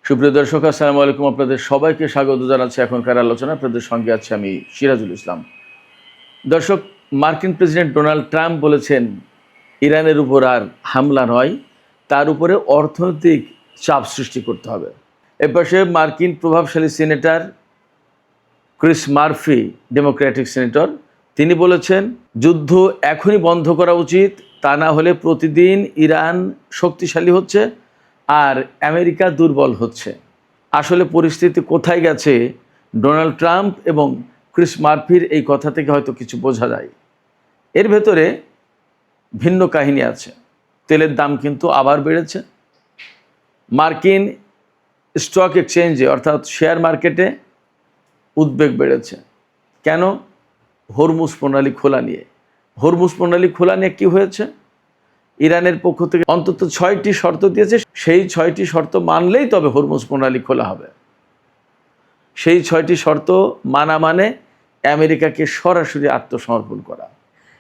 সুপ্রিয় দর্শক, আসসালামু আলাইকুম। আপনাদের সবাইকে স্বাগত জানাচ্ছি এখনকার আলোচনা। আপনাদের সঙ্গে আছি আমি সিরাজুল ইসলাম। দর্শক, মার্কিন প্রেসিডেন্ট ডোনাল্ড ট্রাম্প বলেছেন ইরানের উপর আর হামলা নয়, তার উপরে অর্থনৈতিক চাপ সৃষ্টি করতে হবে। এপাশে মার্কিন প্রভাবশালী senator Chris Murphy, Democratic senator, তিনি বলেছেন যুদ্ধ এখনই বন্ধ করা উচিত, তা না হলে প্রতিদিন ইরান শক্তিশালী হচ্ছে আর আমেরিকা দুর্বল হচ্ছে। আসলে পরিস্থিতি কোথায় গেছে, ডোনাল্ড ট্রাম্প এবং ক্রিস মার্ফির এই কথা থেকে হয়তো কিছু বোঝা যায়। এর ভেতরে ভিন্ন কাহিনী আছে। তেলের দাম কিন্তু আবার বেড়েছে। মার্কিন স্টক এক্সচেঞ্জে অর্থাৎ শেয়ার মার্কেটে উদ্বেগ বেড়েছে। কেন? হরমুজ প্রণালী খোলা নিয়ে। হরমুজ প্রণালী খোলা নিয়ে কী হয়েছে? ইরানের পক্ষ থেকে অন্তত 6টি শর্ত দিয়েছে, সেই 6টি শর্ত মানলেই তবে হরমুজ প্রণালী খোলা হবে। সেই 6টি শর্ত মানা মানে আমেরিকাকে সরাসরি আত্মসমর্পণ করা।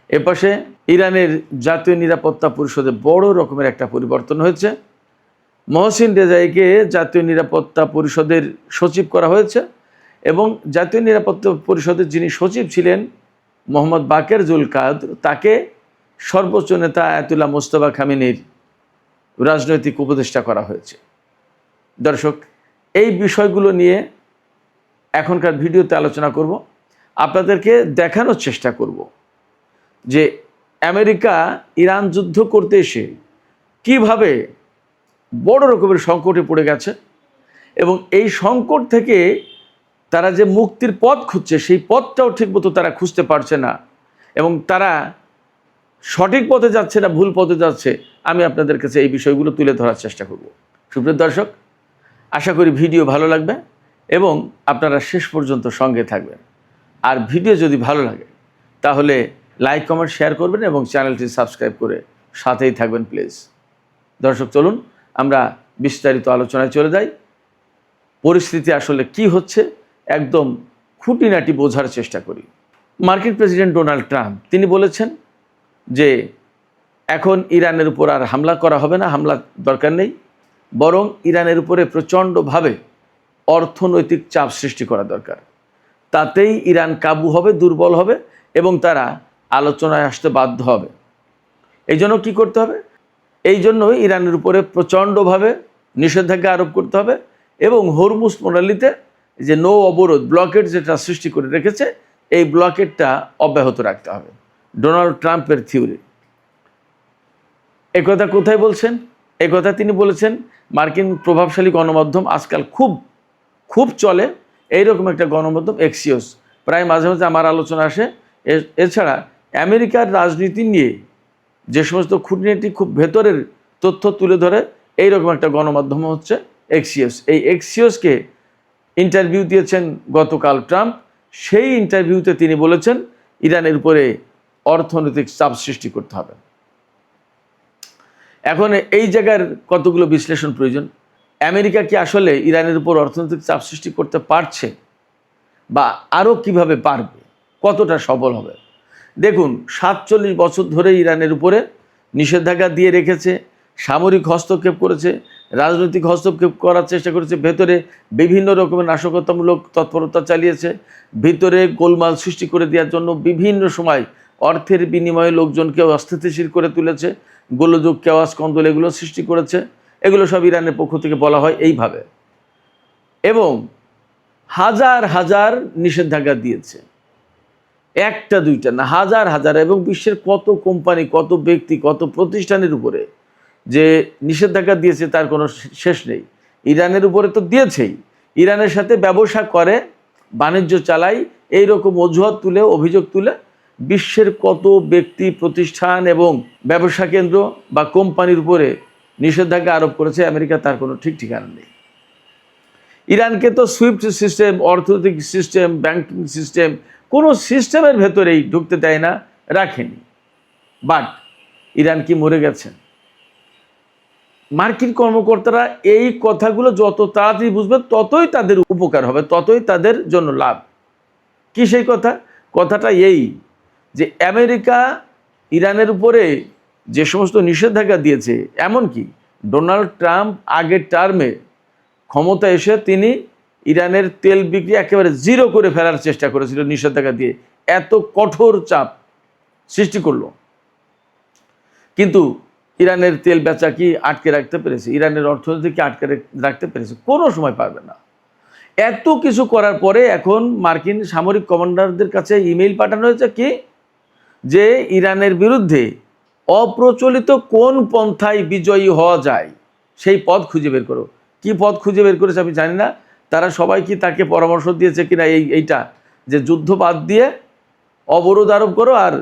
এপাশে ইরানের জাতীয় নিরাপত্তা পরিষদে বড় রকমের একটা পরিবর্তন হয়েছে। মহসিন রেজাইকে জাতীয় নিরাপত্তা পরিষদের সচিব করা হয়েছে এবং জাতীয় নিরাপত্তা পরিষদের যিনি সচিব ছিলেন মোহাম্মদ বাকের জুলকাদ, তাকে সর্বোচ্চ নেতা আয়াতুল্লাহ মোস্তফা খামেনির রাজনৈতিক উপদেষ্টা করা হয়েছে। দর্শক, এই বিষয়গুলো নিয়ে এখনকার ভিডিওতে আলোচনা করব। আপনাদেরকে দেখানোর চেষ্টা করব যে আমেরিকা ইরান যুদ্ধ করতে এসে কিভাবে বড় রকমের সংকটে পড়ে গেছে এবং এই সংকট থেকে তারা যে মুক্তির পথ খুঁজছে, সেই পথটাও ঠিকমতো তারা খুঁজতে পারছে না এবং তারা সঠিক পথে যাচ্ছে না ভুল পথে যাচ্ছে। আমি আপনাদের কাছে এই বিষয়গুলো তুলে ধরার চেষ্টা করব। সুপ্রিয় দর্শক, আশা করি ভিডিও ভালো লাগবে এবং আপনারা শেষ পর্যন্ত সঙ্গে থাকবেন। আর ভিডিও যদি ভালো লাগে তাহলে লাইক, কমেন্ট, শেয়ার করবেন এবং চ্যানেলটি সাবস্ক্রাইব করে সাথেই থাকবেন প্লিজ। দর্শক, চলুন আমরা বিস্তারিত আলোচনায় চলে যাই। পরিস্থিতি আসলে কি হচ্ছে একদম খুঁটিনাটি বোঝার চেষ্টা করি। মার্কিন প্রেসিডেন্ট ডোনাল্ড ট্রাম্প তিনি বলেছেন যে এখন ইরানের উপর আর হামলা করা হবে না, হামলা দরকার নেই, বরং ইরানের উপরে প্রচণ্ডভাবে অর্থনৈতিক চাপ সৃষ্টি করা দরকার। তাতেই ইরান কাবু হবে, দুর্বল হবে এবং তারা আলোচনায় আসতে বাধ্য হবে। এই জন্য কী করতে হবে? এই জন্যই ইরানের উপরে প্রচণ্ডভাবে নিষেধাজ্ঞা আরোপ করতে হবে এবং হরমুজ প্রণালীতে যে নৌ অবরোধ, ব্লকেট যেটা সৃষ্টি করে রেখেছে, এই ব্লকেটটা অব্যাহত রাখতে হবে। ডোনাল্ড ট্রাম্পের থিওরি। একথা কোথায় বলছেন? একথা তিনি বলেছেন মার্কিন প্রভাবশালী গণমাধ্যম, আজকাল খুব চলে এইরকম একটা গণমাধ্যম এক্সিওস, প্রায় মাঝে মাঝে আমার আলোচনা আসে। এছাড়া আমেরিকার রাজনীতি নিয়ে যে সমস্ত খুঁটিনাটি খুব ভেতরের তথ্য তুলে ধরে এইরকম একটা গণমাধ্যম হচ্ছে এক্সিওস। এই এক্সিওসকে ইন্টারভিউ দিয়েছেন গতকাল ট্রাম্প। সেই ইন্টারভিউতে তিনি বলেছেন ইরানের উপরে অর্থনৈতিক চাপ সৃষ্টি করতে হবে। এখন এই জায়গার কতগুলো বিশ্লেষণ প্রয়োজন। আমেরিকা কি আসলে ইরানের উপর অর্থনৈতিক চাপ সৃষ্টি করতে পারছে বা আরও কিভাবে পারবে, কতটা সফল হবে? দেখুন, 47 বছর ধরে ইরানের উপরে নিষেধাজ্ঞা দিয়ে রেখেছে, সামরিক হস্তক্ষেপ করেছে, রাজনৈতিক হস্তক্ষেপ করার চেষ্টা করেছে, ভেতরে বিভিন্ন রকমের নাশকতামূলক তৎপরতা চালিয়েছে, ভিতরে গোলমাল সৃষ্টি করে দেওয়ার জন্য বিভিন্ন সময় অর্থের বিনিময়ে লোকজনকে অস্থিতিশীল করে তুলেছে, গোলযোগ, কেওয়াস, কন্দল এগুলো সৃষ্টি করেছে। এগুলো সব ইরানের পক্ষ থেকে বলা হয় এইভাবে, এবং হাজার হাজার নিষেধাজ্ঞা দিয়েছে, একটা দুইটা না, হাজার হাজার, এবং বিশ্বের কত কোম্পানি, কত ব্যক্তি, কত প্রতিষ্ঠানের উপরে যে নিষেধাজ্ঞা দিয়েছে তার কোনো শেষ নেই। ইরানের উপরে তো দিয়েছেই, ইরানের সাথে ব্যবসা করে, বাণিজ্য চালায়, এইরকম অজুহাত তুলে, অভিযোগ তুলে বিশ্বের কত ব্যক্তি, প্রতিষ্ঠান এবং ব্যবসা কেন্দ্র বা কোম্পানির উপরে নিষেধাজ্ঞা আরোপ করেছে আমেরিকা, তার কোনো ঠিক ঠিকানা নেই। ইরানকে তো সুইফট সিস্টেম, অর্থনৈতিক সিস্টেম, ব্যাংকিং সিস্টেম, কোনো সিস্টেমের ভেতরেই ঢুকতে দেয় না, রাখেনি। বাট ইরান কি মরে গেছে? মার্কিন কর্মকর্তারা এই কথাগুলো যত তাড়াতাড়ি বুঝবে ততই তাদের উপকার হবে, ততই তাদের জন্য লাভ। কি সেই কথা? কথাটা এই যে আমেরিকা ইরানের উপরে যে সমস্ত নিষেধাজ্ঞা দিয়েছে, এমনকি ডোনাল্ড ট্রাম্প আগের টার্মে ক্ষমতা এসে তিনি ইরানের তেল বিক্রি একেবারে জিরো করে ফেলার চেষ্টা করেছিল নিষেধাজ্ঞা দিয়ে, এত কঠোর চাপ সৃষ্টি করলো। কিন্তু ইরানের তেল বেচা কি আটকে রাখতে পেরেছে? ইরানের অর্থনীতি কি আটকে রাখতে পেরেছে? কোনো সময় পারবে না। এত কিছু করার পরে এখন মার্কিন সামরিক কমান্ডারদের কাছে ইমেইল পাঠানো হয়েছে কি, যে ইরানের বিরুদ্ধে অপ্রচলিত কোন পন্থায় বিজয়ী হওয়া যায় সেই পথ খুঁজে বের করো। কি পথ খুঁজে বের করেছে আমি জানি না। তারা সবাই কি তাকে পরামর্শ দিয়েছে কিনা এইটা যে যুদ্ধ বাদ দিয়ে অবরোধ আরোপ করো আর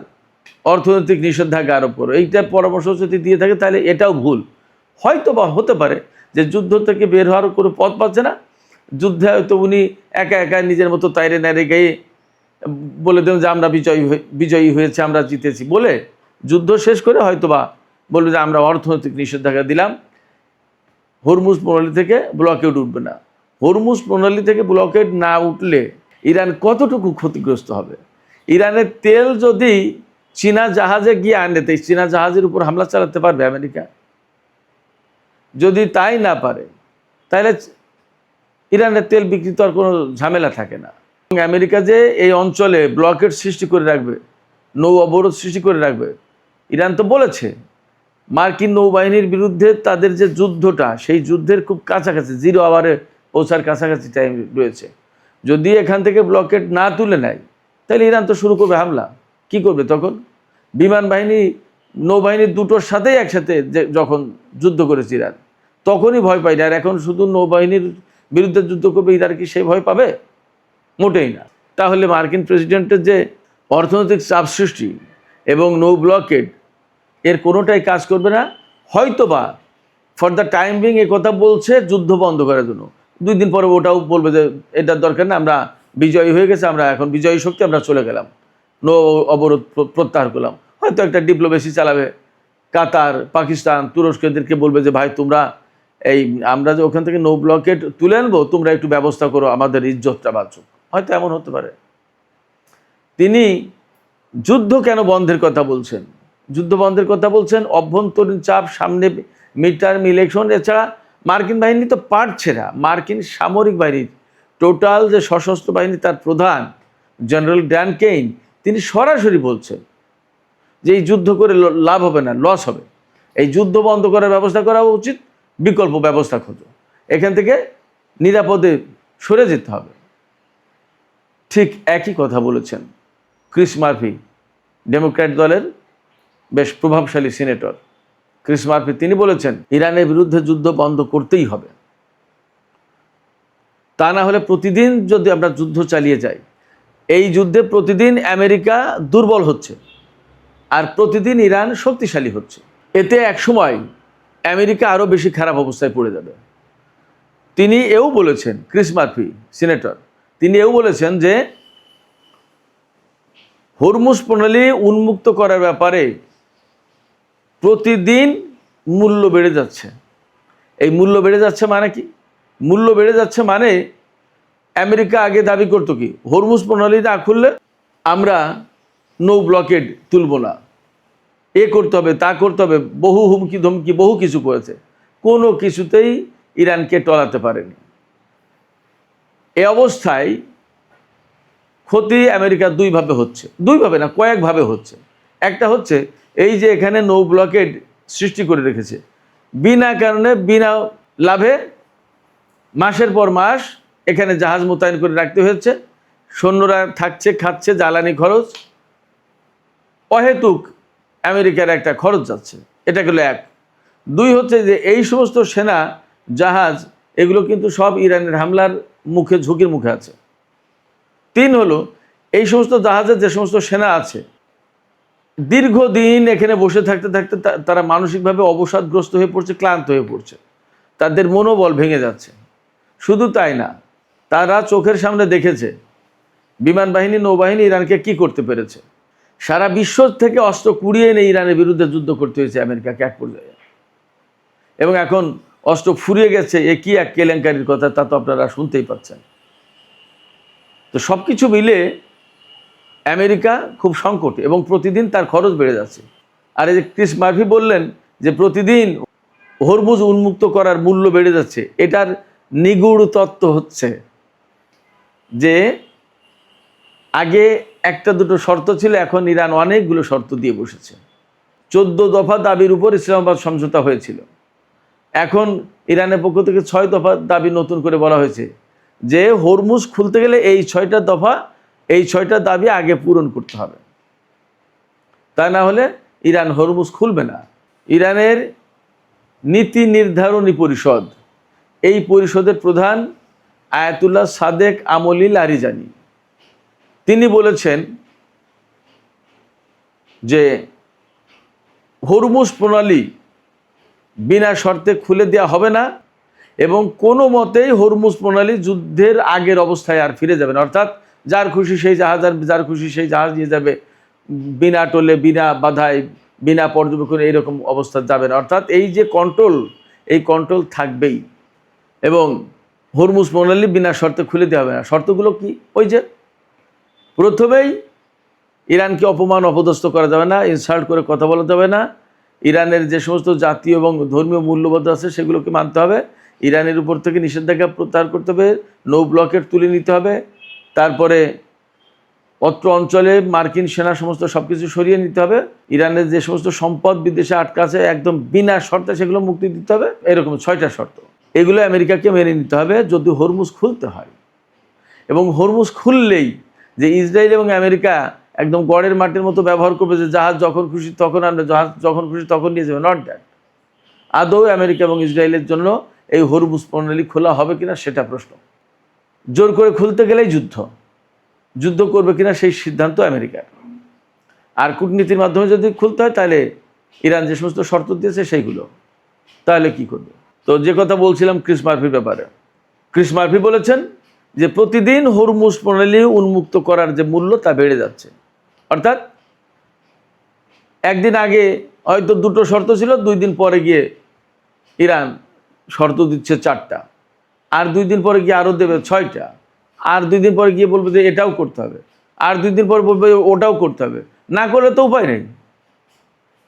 অর্থনৈতিক নিষেধাজ্ঞা আরোপ করো, এইটা পরামর্শ যদি দিয়ে থাকে তাহলে এটাও ভুল। হয়তো বা হতে পারে যে যুদ্ধ থেকে বের হওয়ার কোনো পথ পাচ্ছে না, যুদ্ধে হয়তো উনি একা একা নিজের মতো তাইরে নাইরে গায়ে বলে দেন যে আমরা বিজয়ী হয়েছে, আমরা জিতেছি বলে যুদ্ধ শেষ করে হয়তো বা বলবে যে আমরা অর্থনৈতিক নিষেধাজ্ঞা দিলাম, হরমুজ প্রণালী থেকে ব্লকেড উঠবে না। হরমুজ প্রণালী থেকে ব্লকেড না উঠলে ইরান কতটুকু ক্ষতিগ্রস্ত হবে? ইরানের তেল যদি চীনা জাহাজে গিয়ে আনে, তাই চীনা জাহাজের উপর হামলা চালাতে পারবে আমেরিকা? যদি তাই না পারে তাহলে ইরানের তেল বিক্রি তো আর কোনো ঝামেলা থাকে না। আমেরিকা যে এই অঞ্চলে ব্লকেড সৃষ্টি করে রাখবে, নৌ অবরোধ সৃষ্টি করে রাখবে, ইরান তো বলেছে মার্কিন নৌবাহিনীর বিরুদ্ধে তাদের যে যুদ্ধটা, সেই যুদ্ধের খুব কাছাকাছি, 0 আওয়ারে পৌঁছার কাছাকাছি টাইম রয়েছে। যদি এখান থেকে ব্লকেড না তুলে নেয় তাহলে ইরান তো শুরু করবে হামলা। কি করবে তখন? বিমান বাহিনী নৌবাহিনী দুটোর সাথেই একসাথে যখন যুদ্ধ করেছে ইরান, তখনই ভয় পায় না। আর এখন শুধু নৌবাহিনীর বিরুদ্ধে যুদ্ধ করবে, ইরান কি সেই ভয় পাবে? মোটেই না। তাহলে মার্কিন প্রেসিডেন্টের যে অর্থনৈতিক চাপ সৃষ্টি এবং নৌ ব্লকেড, এর কোনোটাই কাজ করবে না। হয়তোবা for the time being a কথা বলছে যুদ্ধ বন্ধ করার জন্য, 2 দিন পরে ওটাও বলবে যে এটার দরকার না, আমরা বিজয়ী হয়ে গেছে, আমরা এখন বিজয়ী শক্তি, আমরা চলে গেলাম, নৌ অবরোধ প্রত্যাহার করলাম। হয়তো একটা ডিপ্লোমেসি চালাবে, কাতার, পাকিস্তান, তুরস্ক এদেরকে বলবে যে ভাই তোমরা আমরা যে ওখান থেকে নৌ ব্লকেড তুলে আনবো, তোমরা একটু ব্যবস্থা করো, আমাদের ইজ্জতটা বাঁচুক। হয়তো এমন হতে পারে। তিনি যুদ্ধ কেন বন্ধের কথা বলছেন? যুদ্ধ বন্ধের কথা বলছেন অভ্যন্তরীণ চাপ, সামনে মিড টার্ম ইলেকশন, এছাড়া মার্কিন বাহিনী তো পারছে না। মার্কিন সামরিক বাহিনী টোটাল যে সশস্ত্র বাহিনী, তার প্রধান জেনারেল ড্যান কেইন তিনি সরাসরি বলছেন যে এই যুদ্ধ করে লাভ হবে না, লস হবে, এই যুদ্ধ বন্ধ করার ব্যবস্থা করা উচিত, বিকল্প ব্যবস্থা খোঁজো, এখান থেকে নিরাপদে সরে যেতে হবে। ঠিক একই কথা বলেছেন ক্রিস মার্ফি, ডেমোক্র্যাট দলের বেশ প্রভাবশালী সিনেটর ক্রিস মার্ফি। তিনি বলেছেন ইরানের বিরুদ্ধে যুদ্ধ বন্ধ করতেই হবে, তা না হলে প্রতিদিন যদি আমরা যুদ্ধ চালিয়ে যাই, এই যুদ্ধে প্রতিদিন আমেরিকা দুর্বল হচ্ছে আর প্রতিদিন ইরান শক্তিশালী হচ্ছে। এতে একসময় আমেরিকা আরও বেশি খারাপ অবস্থায় পড়ে যাবে। তিনি এও বলেছেন, ক্রিস মার্ফি সিনেটর, তিনি এও বলেছেন যে হরমুজ প্রণালী উন্মুক্ত করার ব্যাপারে প্রতিদিন মূল্য বেড়ে যাচ্ছে। এই মূল্য বেড়ে যাচ্ছে মানে কি? মূল্য বেড়ে যাচ্ছে মানে আমেরিকা আগে দাবি করতো কি, হরমুজ প্রণালী না খুললে আমরা নৌ ব্লকেড তুলব না, এ করতে হবে, তা করতে হবে, বহু হুমকি ধমকি, বহু কিছু করেছে, কোনো কিছুতেই ইরানকে টলাতে পারেনি। এ অবস্থায় ক্ষতি আমেরিকার দুইভাবে হচ্ছে, দুইভাবে না কয়েকভাবে হচ্ছে। একটা হচ্ছে এই যে এখানে নৌ ব্লকেড সৃষ্টি করে রেখেছে, বিনা কারণে বিনা লাভে মাসের পর মাস এখানে জাহাজ মোতায়েন করে রাখতে হয়েছে, সৈন্যরা থাকছে, খাচ্ছে, জ্বালানি খরচ, অহেতুক আমেরিকার একটা খরচ যাচ্ছে। এটা গেল এক। 2 হচ্ছে যে এই সমস্ত সেনা জাহাজ এগুলো কিন্তু সব ইরানের হামলার মুখে, ঝুঁকির মুখে আছে। 3 হলো এই সমস্ত জাহাজে যে সমস্ত সেনা আছে, দীর্ঘদিন এখানে বসে থাকতে থাকতে তারা মানসিকভাবে অবসাদগ্রস্ত হয়ে পড়ছে, ক্লান্ত হয়ে পড়ছে, তাদের মনোবল ভেঙে যাচ্ছে। শুধু তাই না, তারা চোখের সামনে দেখেছে বিমান বাহিনী, নৌবাহিনী ইরানকে কি করতে পেরেছে। সারা বিশ্ব থেকে অস্ত্র কুড়িয়ে এনে ইরানের বিরুদ্ধে যুদ্ধ করতে হয়েছে আমেরিকাকে এক পর্যায়ে, এবং এখন অস্ত্র ফুরিয়ে গেছে। এ কি এক কেলেঙ্কারির কথা, তা তো আপনারা শুনতেই পাচ্ছেন। তো সব কিছু মিলে আমেরিকা খুব সংকটে এবং প্রতিদিন তার খরচ বেড়ে যাচ্ছে। আর এই যে ক্রিস মার্ফি বললেন যে প্রতিদিন হরমুজ উন্মুক্ত করার মূল্য বেড়ে যাচ্ছে, এটার নিগূঢ় তত্ত্ব হচ্ছে যে আগে একটা দুটো শর্ত ছিল, এখন ইরান অনেকগুলো শর্ত দিয়ে বসেছে। 14 দফা দাবির উপর ইসলামাবাদ সমঝোতা হয়েছিল, এখন ইরানের পক্ষ থেকে 6 দফা দাবি নতুন করে বলা হয়েছে যে হরমুজ খুলতে গেলে এই 6টা দফা, এই 6টা দাবি আগে পূরণ করতে হবে, তা না হলে ইরান হরমুজ খুলবে না। ইরানের নীতি নির্ধারণী পরিষদ, এই পরিষদের প্রধান আয়াতুল্লাহ সাদেক আমলি লারিজানি, তিনি বলেছেন যে হরমুজ প্রণালী বিনা শর্তে খুলে দেওয়া হবে না এবং কোনো মতেই হরমুজ প্রণালী যুদ্ধের আগের অবস্থায় আর ফিরে যাবে না। অর্থাৎ যার খুশি সেই জাহাজ আর যার খুশি সেই জাহাজ নিয়ে যাবে, বিনা টোলে, বিনা বাধায়, বিনা পর্যবেক্ষণে এইরকম অবস্থা যাবে না। অর্থাৎ এই যে কন্ট্রোল, এই কন্ট্রোল থাকবেই এবং হরমুজ প্রণালী বিনা শর্তে খুলে দেওয়া হবে না। শর্তগুলো কি? ওই যে প্রথমেই ইরানকে অপমান অপদস্থ করা যাবে না, ইনসাল্ট করে কথা বলা যাবে না, ইরানের যে সমস্ত জাতীয় এবং ধর্মীয় মূল্যবোধ আছে সেগুলোকে মানতে হবে, ইরানের উপর থেকে নিষেধাজ্ঞা প্রত্যাহার করতে হবে, নো ব্লকেট তুলে নিতে হবে, তারপরে অত্র অঞ্চলে মার্কিন সেনা সমস্ত সব কিছু সরিয়ে নিতে হবে, ইরানের যে সমস্ত সম্পদ বিদেশে আটকা আছে একদম বিনা শর্তে সেগুলো মুক্তি দিতে হবে। এরকম 6টা শর্ত, এগুলো আমেরিকাকে মেনে নিতে হবে যদি হরমুজ খুলতে হয়। এবং হরমুজ খুললেই যে ইসরায়েল এবং আমেরিকা একদম গড়ের মাটির মতো ব্যবহার করবে, যে জাহাজ যখন খুশি তখন আনবে, জাহাজ যখন খুশি তখন নিয়ে যাবে, নট দ্যাট। আদৌ আমেরিকা এবং ইসরায়েলের জন্য এই হরমুজ প্রণালী খোলা হবে কিনা সেটা প্রশ্ন। জোর করে খুলতে গেলেই যুদ্ধ করবে কিনা সেই সিদ্ধান্ত আমেরিকার। আর কূটনীতির মাধ্যমে যদি খুলতে হয় তাহলে ইরান যে সমস্ত শর্ত দিয়েছে সেইগুলো, তাহলে কি করবে? তো যে কথা বলছিলাম ক্রিস মার্ফির ব্যাপারে, ক্রিস মার্ফি বলেছেন যে প্রতিদিন হরমুজ প্রণালী উন্মুক্ত করার যে মূল্য তা বেড়ে যাচ্ছে। অর্থাৎ একদিন আগে হয়তো 2টো শর্ত ছিল, 2 দিন পরে গিয়ে ইরান শর্ত দিচ্ছে 4টা, আর 2 দিন পরে গিয়ে আরও দেবে 6টা, আর 2 দিন পরে গিয়ে বলবে যে এটাও করতে হবে, আর 2 দিন পরে বলবে ওটাও করতে হবে। না করলে তো উপায় নেই,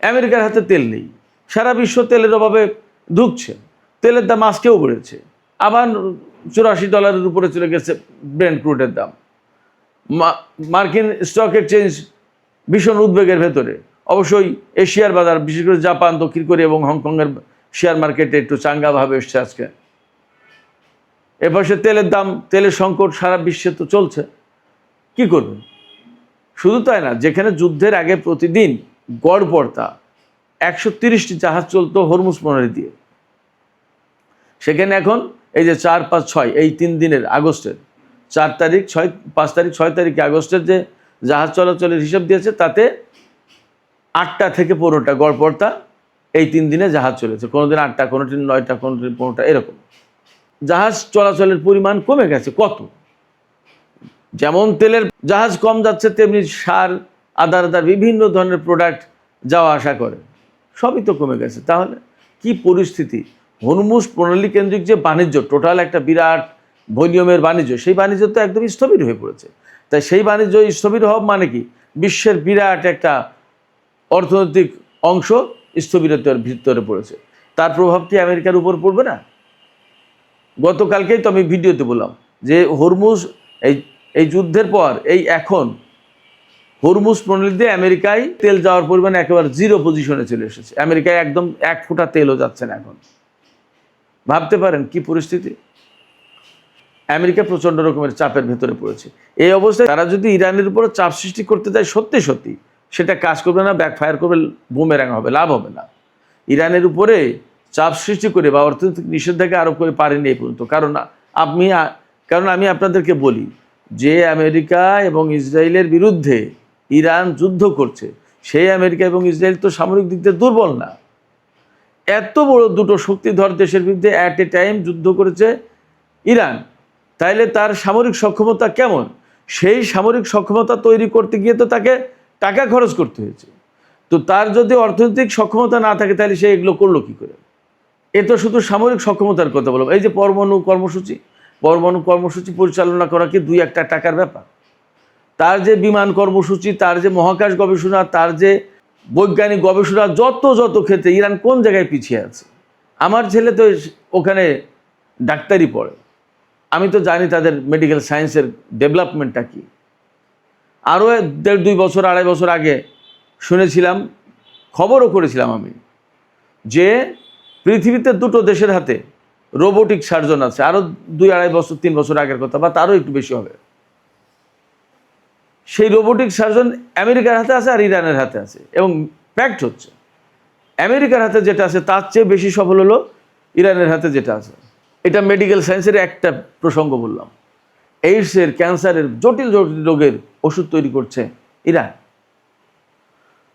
আমেরিকার হাতে তেল নেই, সারা বিশ্ব তেলের অভাবে ধুঁকছে, তেলের দাম আজকেও বেড়েছে, আবার $84 উপরে চলে গেছে ব্রেন্ট ক্রুডের দাম। মার্কিন স্টক এক্সচেঞ্জ ভীষণ উদ্বেগের ভেতরে। অবশ্যই এশিয়ার বাজার, বিশেষ করে জাপান, দক্ষিণ কোরিয়া এবং হংকংয়ের শেয়ার মার্কেটে একটু চাঙ্গাভাবে এসছে আজকে। এপাশে তেলের দাম, তেলের সংকট সারা বিশ্বে তো চলছে, কি করবে? শুধু তাই না, যেখানে যুদ্ধের আগে প্রতিদিন গড়পড়তা 130টি জাহাজ চলতো হরমুজ প্রণালী দিয়ে, সেখানে এখন এই যে 4, 5, 6 এই 3 দিনের আগস্টের 4 তারিখ, 5 তারিখ, 6 তারিখে আগস্টের যে জাহাজ চলাচলের হিসাব দিয়েছে তাতে 8টা থেকে 15টা গড়পড়তা এই 3 দিনে জাহাজ চলেছে। কোনোদিন 8টা, কোনোদিন 9টা, কোনোদিন 15টা, এরকম জাহাজ চলাচলের পরিমাণ কমে গেছে। কত? যেমন তেলের জাহাজ কম যাচ্ছে, তেমনি সার, আদার বিভিন্ন ধরনের প্রোডাক্ট যাওয়া আসা করে, সবই তো কমে গেছে। তাহলে কি পরিস্থিতি? হরমুজ প্রণালী কেন্দ্রিক যে বাণিজ্য, টোটাল একটা বিরাট ভলিউমের বাণিজ্য, সেই বাণিজ্য তো একদম স্থবির হয়ে পড়েছে। তাই সেই বাণিজ্য স্থবির হওয়া মানে কি? বিশ্বের বিরাট একটা অর্থনৈতিক অংশ স্থবিরতার ভিতরে পড়েছে। তার প্রভাব কি আমেরিকার উপর পড়বে না? গতকালকেই তো আমি ভিডিওতে বললাম যে হরমুজ এই যুদ্ধের পর এখন হরমুজ প্রণালী দিয়ে আমেরিকায় তেল যাওয়ার পরিমাণ একেবারে 0 পজিশনে চলে এসেছে। আমেরিকায় একদম 1 ফোঁটা তেলও যাচ্ছে না এখন। ভাবতে পারেন কি পরিস্থিতি? আমেরিকা প্রচণ্ড রকমের চাপের ভেতরে পড়েছে। এই অবস্থায় তারা যদি ইরানের উপর চাপ সৃষ্টি করতে যায় সত্যি সেটা কাজ করবে না, ব্যাকফায়ার করবে, বুমেরাং হবে, লাভ হবে না। ইরানের উপরে চাপ সৃষ্টি করে বা অর্থনৈতিক নিষেধাজ্ঞা আরোপ করে পারেনি এই পর্যন্ত। কারণ আমি আপনাদেরকে বলি যে আমেরিকা এবং ইসরায়েলের বিরুদ্ধে ইরান যুদ্ধ করছে, সেই আমেরিকা এবং ইসরায়েল তো সামরিক দিক দিয়ে দুর্বল না। এত বড় দুটো শক্তিধর দেশের বিরুদ্ধে অ্যাট এ টাইম যুদ্ধ করেছে ইরান, তাইলে তার সামরিক সক্ষমতা কেমন? সেই সামরিক সক্ষমতা তৈরি করতে গিয়ে তো তাকে টাকা খরচ করতে হয়েছে। তো তার যদি অর্থনৈতিক সক্ষমতা না থাকে তাহলে সে এগুলো করলো কি করে? এ তো শুধু সামরিক সক্ষমতার কথা বলবো। এই যে পরমাণু কর্মসূচি পরিচালনা করা কি 2-1 টাকার ব্যাপার? তার যে বিমান কর্মসূচি, তার যে মহাকাশ গবেষণা, তার যে বৈজ্ঞানিক গবেষণা, যত ক্ষেত্রে ইরান কোন জায়গায় পিছিয়ে আছে? আমার ছেলে তো ওখানে ডাক্তারি পড়ে, আমি তো জানি তাদের মেডিকেল সায়েন্সের ডেভেলপমেন্টটা কী। আরও 1.5-2 বছর 2.5 বছর আগে শুনেছিলাম, খবরও করেছিলাম আমি, যে পৃথিবীতে 2টো দেশের হাতে রোবোটিক সার্জন আছে। আরও 2-2.5 বছর 3 বছর আগের কথা, বা তারও একটু বেশি হবে। সেই রোবোটিক সার্জন আমেরিকার হাতে আছে আর ইরানের হাতে আছে। এবং ফ্যাক্ট হচ্ছে, আমেরিকার হাতে যেটা আছে তার চেয়ে বেশি সফল হলো ইরানের হাতে যেটা আছে। এটা মেডিকেল সায়েন্সের একটা প্রসঙ্গ বললাম। এইডসের, ক্যান্সারের, জটিল জটিল রোগের ওষুধ তৈরি করছে ইরান।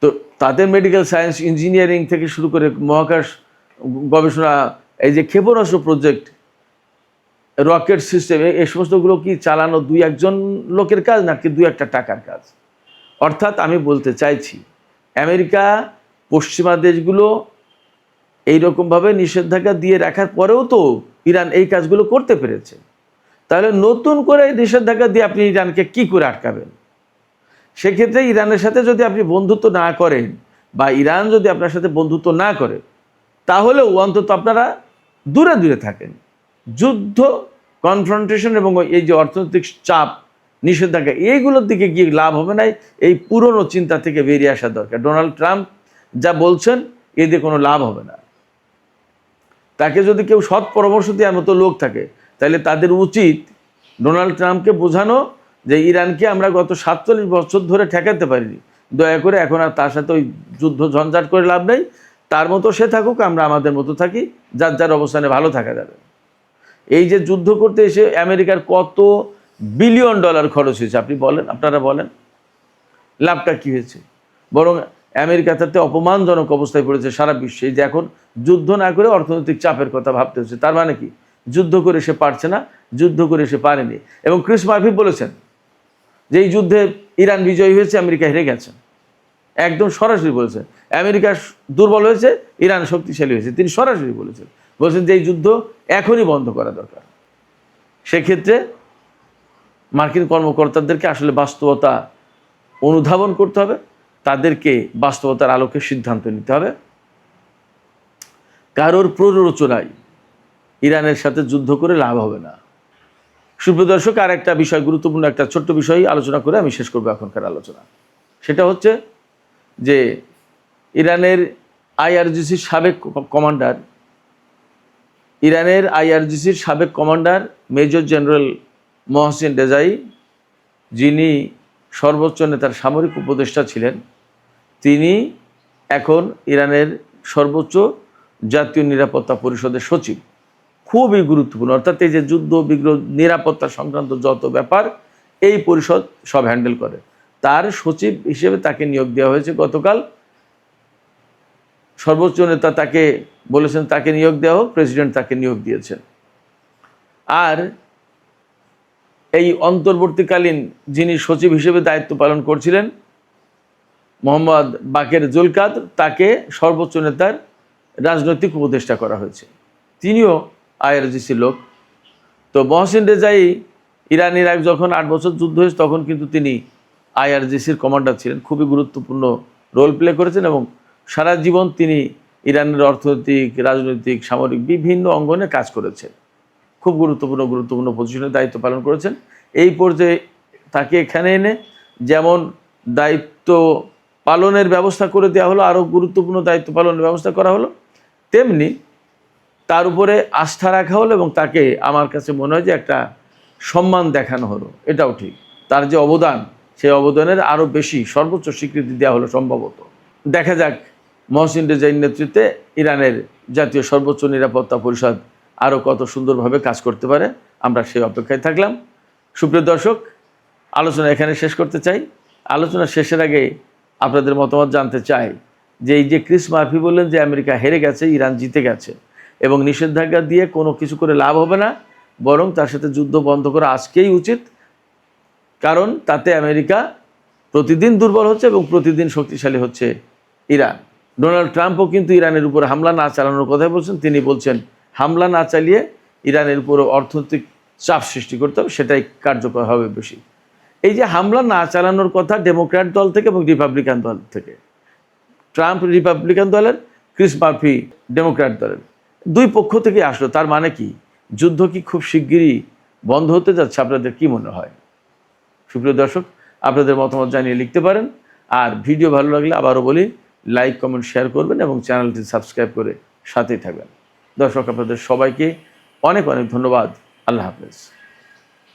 তো তাদের মেডিকেল সায়েন্স, ইঞ্জিনিয়ারিং থেকে শুরু করে মহাকাশ গবেষণা, এই যে ক্ষেপণাস্ত্র প্রজেক্ট, রকেট সিস্টেম, এই সমস্তগুলো কি চালানো 2-1 লোকের কাজ, নাকি 2-1 টাকার কাজ? অর্থাৎ আমি বলতে চাইছি, আমেরিকা, পশ্চিমা দেশগুলো এইরকমভাবে নিষেধাজ্ঞা দিয়ে রাখার পরেও তো ইরান এই কাজগুলো করতে পেরেছে। তাহলে নতুন করে নিষেধাজ্ঞা দিয়ে আপনি ইরানকে কি করে আটকাবেন? সেক্ষেত্রে ইরানের সাথে যদি আপনি বন্ধুত্ব না করেন, বা ইরান যদি আপনার সাথে বন্ধুত্ব না করে, তাহলেও অন্তত আপনারা দূরে দূরে থাকেন। যুদ্ধ, কনফ্রন্টেশন এবং এই যে অর্থনৈতিক চাপ, নিষেধাজ্ঞা, এইগুলোর দিকে গিয়ে লাভ হবে না। এই পুরনো চিন্তা থেকে বেরিয়ে আসা দরকার। ডোনাল্ড ট্রাম্প যা বলছেন, এ দিয়ে কোনো লাভ হবে না। তাকে যদি কেউ সৎ পরামর্শ দেওয়ার মতো লোক থাকে, তাহলে তাদের উচিত ডোনাল্ড ট্রাম্পকে বোঝানো যে ইরানকে আমরা গত 47 বছর ধরে ঠেকাতে পারিনি, দয়া করে এখন আর তার সাথে ওই যুদ্ধ ঝঞ্ঝাট করে লাভ নেই। তার মতো সে থাকুক, আমরা আমাদের মতো থাকি, যার যার অবস্থানে ভালো থাকা যাবে। এই যে যুদ্ধ করতে এসে আমেরিকার কত বিলিয়ন ডলার খরচ হয়েছে আপনি বলেন, আপনারা বলেন, লাভটা কী হয়েছে? বরং আমেরিকা তাতে অপমানজনক অবস্থায় পড়েছে সারা বিশ্বে। যে এখন যুদ্ধ না করে অর্থনৈতিক চাপের কথা ভাবতে হচ্ছে। তার মানে কি? যুদ্ধ করে সে পারছে না, যুদ্ধ করে সে পারেনি। এবং ক্রিস মার্ফি বলেছেন যে এই যুদ্ধে ইরান বিজয়ী হয়েছে, আমেরিকা হেরে গেছে। একদম সরাসরি বলেছেন। আমেরিকা দুর্বল হয়েছে, ইরান শক্তিশালী হয়েছে। তিনি সরাসরি বলেছেন যে এই যুদ্ধ এখনই বন্ধ করা দরকার। সেক্ষেত্রে মার্কিন কর্মকর্তাদেরকে আসলে বাস্তবতা অনুধাবন করতে হবে, তাদেরকে বাস্তবতার আলোকে সিদ্ধান্ত নিতে হবে। কারোর প্ররোচনায় ইরানের সাথে যুদ্ধ করে লাভ হবে না। সুপ্রিয় দর্শক, আর একটা বিষয়, গুরুত্বপূর্ণ একটা ছোট্ট বিষয় আলোচনা করে আমি শেষ করবো এখনকার আলোচনা। সেটা হচ্ছে যে ইরানের আইআরজিসির সাবেক commander major general Mohsin Rezaei, যিনি সর্বোচ্চ নেতার সামরিক উপদেষ্টা ছিলেন, তিনি এখন ইরানের সর্বোচ্চ জাতীয় নিরাপত্তা পরিষদের সচিব। খুবই গুরুত্বপূর্ণ। অর্থাৎ এই যে যুদ্ধ বিগ্রহ, নিরাপত্তা সংক্রান্ত যত ব্যাপার এই পরিষদ সব হ্যান্ডেল করে। তার সচিব হিসেবে তাকে নিয়োগ দেওয়া হয়েছে গতকাল। সর্বোচ্চ নেতা তাকে বলেছেন তাকে নিয়োগ দেওয়া হোক, প্রেসিডেন্ট তাকে নিয়োগ দিয়েছেন। আর এই অন্তর্বর্তীকালীন যিনি সচিব হিসেবে দায়িত্ব পালন করছিলেন, মোহাম্মদ বাকের জুলকাদর, তাকে সর্বোচ্চ নেতার রাজনৈতিক উপদেষ্টা করা হয়েছে। তিনিও আইআরজিসির লোক। তো মহসিন রেজাই, ইরান ইরাক যখন 8 বছর যুদ্ধ হয়েছে, তখন কিন্তু তিনি আইআরজিসির কমান্ডার ছিলেন। খুবই গুরুত্বপূর্ণ রোল প্লে করেছেন এবং সারা জীবন তিনি ইরানের অর্থনৈতিক, রাজনৈতিক, সামরিক বিভিন্ন অঙ্গনে কাজ করেছেন। খুব গুরুত্বপূর্ণ পজিশনে দায়িত্ব পালন করেছেন। এই পর্যায়ে তাকে এখানে এনে যেমন দায়িত্ব পালনের ব্যবস্থা করে দেওয়া হলো, আরও গুরুত্বপূর্ণ দায়িত্ব পালনের ব্যবস্থা করা হলো, তেমনি তার উপরে আস্থা রাখা হলো এবং তাকে, আমার কাছে মনে হয় যে একটা সম্মান দেখানো হলো। এটাও ঠিক, তার যে অবদান, সেই অবদানের আরও বেশি সর্বোচ্চ স্বীকৃতি দেওয়া হলো সম্ভবত। দেখা যাক মহসিন রেজাইর নেতৃত্বে ইরানের জাতীয় সর্বোচ্চ নিরাপত্তা পরিষদ আরও কত সুন্দরভাবে কাজ করতে পারে। আমরা সেই অপেক্ষায় থাকলাম। সুপ্রিয় দর্শক, আলোচনা এখানে শেষ করতে চাই। আলোচনা শেষের আগে আপনাদের মতামত জানতে চাই যে এই যে ক্রিস মার্ফি বললেন যে আমেরিকা হেরে গেছে, ইরান জিতে গেছে এবং নিষেধাজ্ঞা দিয়ে কোনো কিছু করে লাভ হবে না, বরং তার সাথে যুদ্ধ বন্ধ করা আজকেই উচিত। কারণ তাতে আমেরিকা প্রতিদিন দুর্বল হচ্ছে এবং প্রতিদিন শক্তিশালী হচ্ছে ইরান। ডোনাল্ড ট্রাম্পও কিন্তু ইরানের উপর হামলা না চালানোর কথাই বলছেন। তিনি বলছেন হামলা না চালিয়ে ইরানের উপর অর্থনৈতিক চাপ সৃষ্টি করতে হবে, সেটাই কার্যকর হবে বেশি। এই যে হামলা না চালানোর কথা ডেমোক্র্যাট দল থেকে এবং রিপাবলিকান দল থেকে, ট্রাম্প রিপাবলিকান দলের, ক্রিস মার্ফি ডেমোক্র্যাট দলের, দুই পক্ষ থেকে আসলো। তার মানে কি? যুদ্ধ কি খুব শিগগিরই বন্ধ হতে যাচ্ছে? আপনাদের কি মনে হয়? সুপ্রিয় দর্শক, আপনাদের মতামত জানিয়ে লিখতে পারেন। আর ভিডিও ভালো লাগলে আবারও বলি, লাইক, কমেন্ট, শেয়ার করবেন এবং চ্যানেলটি সাবস্ক্রাইব করে সাথেই থাকবেন। দর্শক, আপনাদের সবাইকে অনেক অনেক ধন্যবাদ। আল্লাহ হাফেজ।